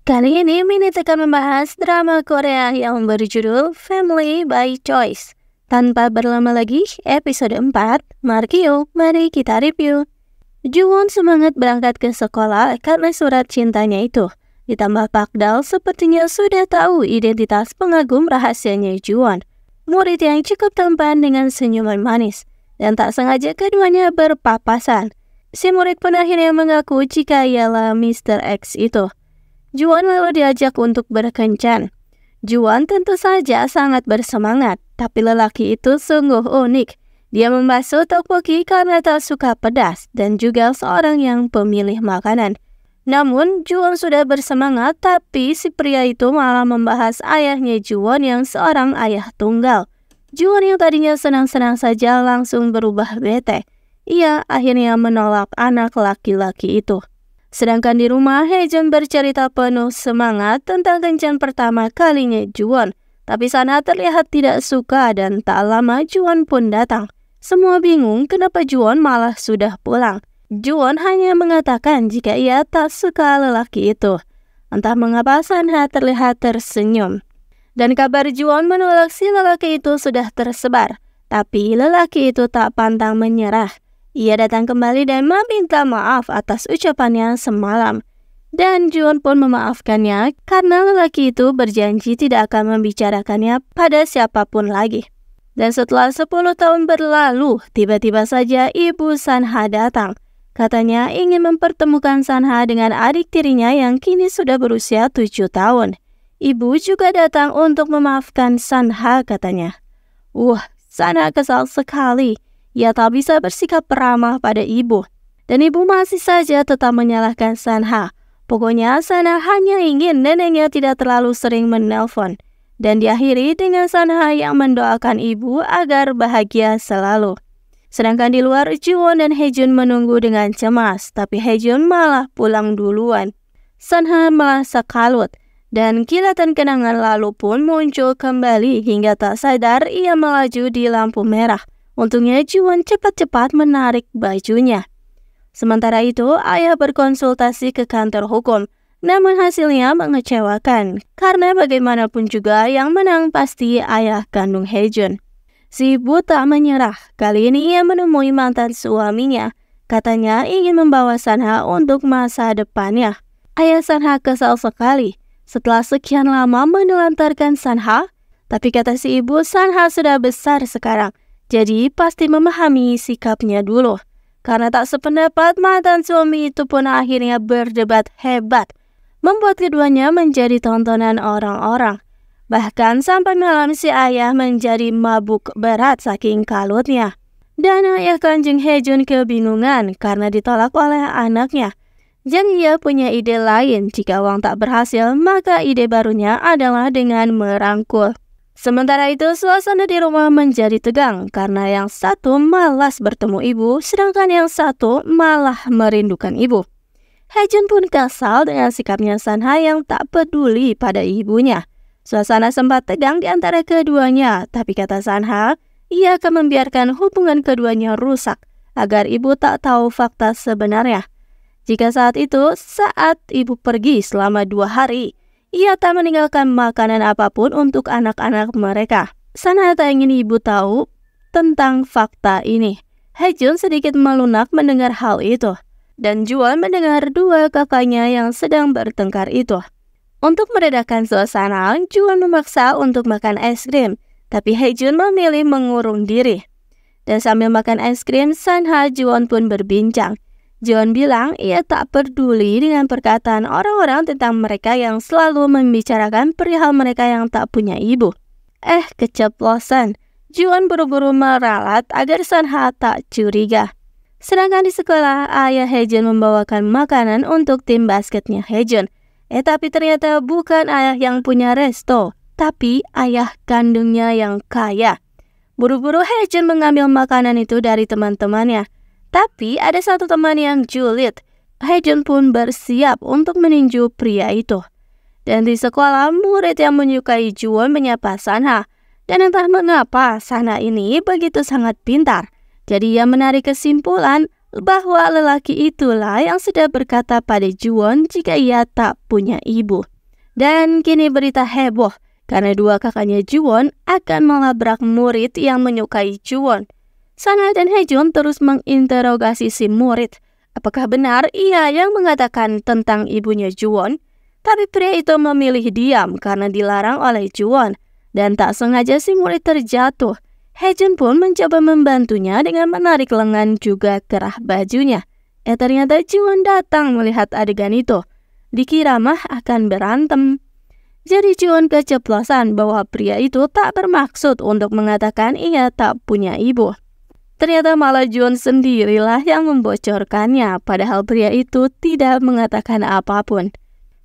Kali ini Minit akan membahas drama Korea yang berjudul Family by Choice. Tanpa berlama lagi, episode 4, Markio, mari kita review. Juwon semangat berangkat ke sekolah karena surat cintanya itu. Ditambah Pak Dal sepertinya sudah tahu identitas pengagum rahasianya Juwon. Murid yang cukup tampan dengan senyuman manis. Dan tak sengaja keduanya berpapasan. Si murid pun akhirnya mengaku jika ialah Mr. X itu. Juwon lalu diajak untuk berkencan. Juwon tentu saja sangat bersemangat, tapi lelaki itu sungguh unik. Dia membasuh tteokbokki karena tak suka pedas dan juga seorang yang pemilih makanan. Namun, Juwon sudah bersemangat, tapi si pria itu malah membahas ayahnya Juwon yang seorang ayah tunggal. Juwon yang tadinya senang-senang saja langsung berubah bete. Ia akhirnya menolak anak laki-laki itu. Sedangkan di rumah, Haejun bercerita penuh semangat tentang kencan pertama kalinya Juwon. Tapi Sana terlihat tidak suka dan tak lama Juwon pun datang. Semua bingung kenapa Juwon malah sudah pulang. Juwon hanya mengatakan jika ia tak suka lelaki itu. Entah mengapa Sana terlihat tersenyum. Dan kabar Juwon menolak si lelaki itu sudah tersebar. Tapi lelaki itu tak pantang menyerah. Ia datang kembali dan meminta maaf atas ucapannya semalam. Dan Juwon pun memaafkannya karena lelaki itu berjanji tidak akan membicarakannya pada siapapun lagi. Dan setelah 10 tahun berlalu, tiba-tiba saja Ibu Sanha datang. Katanya ingin mempertemukan Sanha dengan adik tirinya yang kini sudah berusia 7 tahun. Ibu juga datang untuk memaafkan Sanha katanya. Sanha kesal sekali. Ia tak bisa bersikap ramah pada ibu. Dan ibu masih saja tetap menyalahkan Sanha. Pokoknya Sanha hanya ingin neneknya tidak terlalu sering menelpon. Dan diakhiri dengan Sanha yang mendoakan ibu agar bahagia selalu. Sedangkan di luar, Juwon dan Haejun menunggu dengan cemas. Tapi Haejun malah pulang duluan. Sanha merasa kalut. Dan kilatan kenangan lalu pun muncul kembali hingga tak sadar ia melaju di lampu merah. Untungnya Juwon cepat-cepat menarik bajunya. Sementara itu, ayah berkonsultasi ke kantor hukum. Namun hasilnya mengecewakan, karena bagaimanapun juga yang menang pasti ayah kandung Haejun. Si ibu tak menyerah. Kali ini ia menemui mantan suaminya. Katanya ingin membawa Sanha untuk masa depannya. Ayah Sanha kesal sekali. Setelah sekian lama menelantarkan Sanha, tapi kata si ibu, Sanha sudah besar sekarang. Jadi pasti memahami sikapnya dulu. Karena tak sependapat, mantan suami itu pun akhirnya berdebat hebat. Membuat keduanya menjadi tontonan orang-orang. Bahkan sampai malam si ayah menjadi mabuk berat saking kalutnya. Dan ayah Kanjeng Haejun kebingungan karena ditolak oleh anaknya. Jadi ia punya ide lain. Jika uang tak berhasil, maka ide barunya adalah dengan merangkul. Sementara itu, suasana di rumah menjadi tegang karena yang satu malas bertemu ibu, sedangkan yang satu malah merindukan ibu. Haejun pun kesal dengan sikapnya Sanha yang tak peduli pada ibunya. Suasana sempat tegang di antara keduanya, tapi kata Sanha, ia akan membiarkan hubungan keduanya rusak agar ibu tak tahu fakta sebenarnya. Jika saat ibu pergi selama 2 hari, ia tak meninggalkan makanan apapun untuk anak-anak mereka. Sanha tak ingin ibu tahu tentang fakta ini. Haejun sedikit melunak mendengar hal itu. Dan Juwon mendengar dua kakaknya yang sedang bertengkar itu. Untuk meredakan suasana, Juwon memaksa untuk makan es krim. Tapi Haejun memilih mengurung diri. Dan sambil makan es krim, Sanha Juwon pun berbincang. Juwon bilang ia tak peduli dengan perkataan orang-orang tentang mereka yang selalu membicarakan perihal mereka yang tak punya ibu. Keceplosan. Juwon buru-buru meralat agar Sanha tak curiga. Sedangkan di sekolah, ayah Haejun membawakan makanan untuk tim basketnya Haejun. Tapi ternyata bukan ayah yang punya resto, tapi ayah kandungnya yang kaya. Buru-buru Haejun mengambil makanan itu dari teman-temannya. Tapi ada satu teman yang julid. Haejun pun bersiap untuk meninju pria itu. Dan di sekolah, murid yang menyukai Juwon menyapa Sanha. Dan entah mengapa Sanha ini begitu sangat pintar. Jadi ia menarik kesimpulan bahwa lelaki itulah yang sudah berkata pada Juwon jika ia tak punya ibu. Dan kini berita heboh karena dua kakaknya Juwon akan melabrak murid yang menyukai Juwon. Sanha dan Haejun terus menginterogasi si murid. Apakah benar ia yang mengatakan tentang ibunya Juwon? Tapi pria itu memilih diam karena dilarang oleh Juwon. Dan tak sengaja si murid terjatuh. Haejun pun mencoba membantunya dengan menarik lengan juga kerah bajunya. Ternyata Juwon datang melihat adegan itu. Dikira mah akan berantem. Jadi Juwon keceplosan bahwa pria itu tak bermaksud untuk mengatakan ia tak punya ibu. Ternyata malah Juwon sendirilah yang membocorkannya, padahal pria itu tidak mengatakan apapun.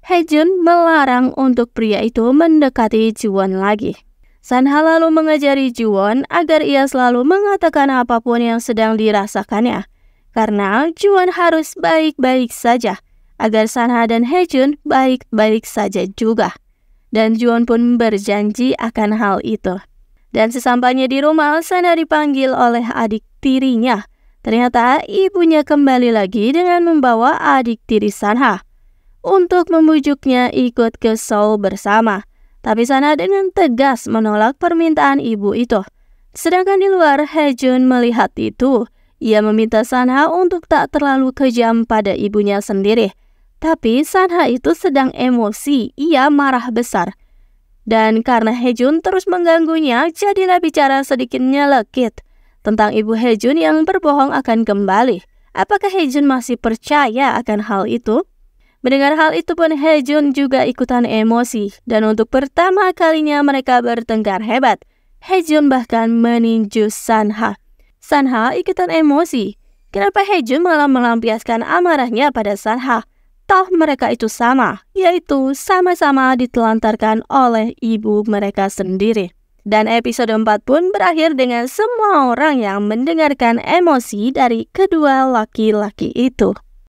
Haejun melarang untuk pria itu mendekati Juwon lagi. Sanha lalu mengajari Juwon agar ia selalu mengatakan apapun yang sedang dirasakannya. Karena Juwon harus baik-baik saja, agar Sanha dan Haejun baik-baik saja juga. Dan Juwon pun berjanji akan hal itu. Dan sesampainya di rumah, Sanha dipanggil oleh adik tirinya. Ternyata ibunya kembali lagi dengan membawa adik tiri Sanha untuk membujuknya ikut ke Seoul bersama. Tapi Sanha dengan tegas menolak permintaan ibu itu. Sedangkan di luar, Haejun melihat itu. Ia meminta Sanha untuk tak terlalu kejam pada ibunya sendiri. Tapi Sanha itu sedang emosi, ia marah besar. Dan karena Haejun terus mengganggunya, jadilah bicara sedikit nyelekit tentang ibu Haejun yang berbohong akan kembali. Apakah Haejun masih percaya akan hal itu? Mendengar hal itu pun Haejun juga ikutan emosi. Dan untuk pertama kalinya mereka bertengkar hebat. Haejun bahkan meninju Sanha. Sanha ikutan emosi. Kenapa Haejun malah melampiaskan amarahnya pada Sanha? Toh mereka itu sama, yaitu sama-sama ditelantarkan oleh ibu mereka sendiri. Dan episode 4 pun berakhir dengan semua orang yang mendengarkan emosi dari kedua laki-laki itu.